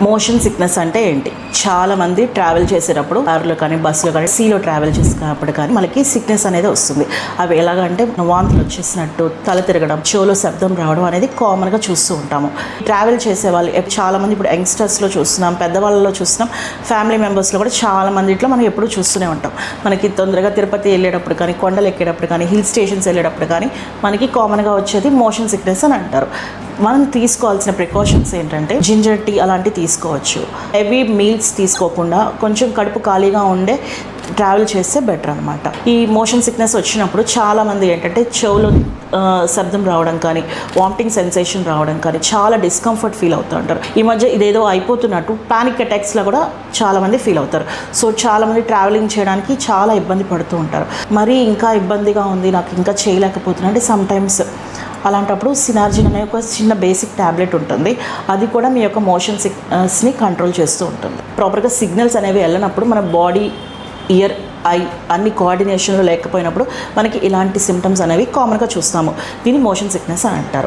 Motion sickness అంటే ఏంటి? చాలా మంది ట్రావెల్ చేసేటప్పుడు కార్లో కానీ బస్సులో కానీ సీలో ట్రావెల్ చేసినప్పుడు కానీ మనకి సిక్నెస్ అనేది వస్తుంది. అవి ఎలాగంటే వాంతులు వచ్చేసినట్టు, తల తిరగడం, చెవులో శబ్దం రావడం అనేది కామన్గా చూస్తూ ఉంటాము. ట్రావెల్ చేసే వాళ్ళు చాలామంది ఇప్పుడు యంగ్స్టర్స్లో చూస్తున్నాం, పెద్దవాళ్ళలో చూస్తున్నాం, ఫ్యామిలీ మెంబర్స్లో కూడా చాలామంది ఇట్లా మనం ఎప్పుడూ చూస్తూనే ఉంటాం. మనకి తొందరగా తిరుపతి వెళ్ళేటప్పుడు కానీ, కొండలు ఎక్కేటప్పుడు కానీ, హిల్ స్టేషన్స్ వెళ్ళేటప్పుడు కానీ మనకి కామన్గా వచ్చేది మోషన్ సిక్నెస్ అని అంటారు. మనం తీసుకోవాల్సిన ప్రికాషన్స్ ఏంటంటే జింజర్ టీ అలాంటివి తీసుకోవచ్చు. హెవీ మీల్స్ తీసుకోకుండా కొంచెం కడుపు ఖాళీగా ఉండే ట్రావెల్ చేస్తే బెటర్ అనమాట. ఈ మోషన్ సిక్నెస్ వచ్చినప్పుడు చాలామంది ఏంటంటే చెవులో శబ్దం రావడం కానీ, వామిటింగ్ సెన్సేషన్ రావడం కానీ, చాలా డిస్కంఫర్ట్ ఫీల్ అవుతూ ఉంటారు. ఈ మధ్య ఇదేదో అయిపోతున్నట్టు పానిక్ అటాక్స్లో కూడా చాలామంది ఫీల్ అవుతారు. సో చాలామంది ట్రావెలింగ్ చేయడానికి చాలా ఇబ్బంది పడుతూ ఉంటారు. మరీ ఇంకా ఇబ్బందిగా ఉంది, నాకు ఇంకా చేయలేకపోతున్నా అంటే సమ్టైమ్స్ అలాంటప్పుడు సినార్జిన్ అనే ఒక చిన్న బేసిక్ ట్యాబ్లెట్ ఉంటుంది. అది కూడా మీ యొక్క మోషన్ సిక్నెస్ని కంట్రోల్ చేస్తూ ఉంటుంది. ప్రాపర్గా సిగ్నల్స్ అనేవి వెళ్ళినప్పుడు మన బాడీ, ఇయర్, ఐ అన్ని కోఆర్డినేషన్లో లేకపోయినప్పుడు మనకి ఇలాంటి సిమ్టమ్స్ అనేవి కామన్గా చూస్తాము. దీన్ని మోషన్ సిక్నెస్ అని అంటారు.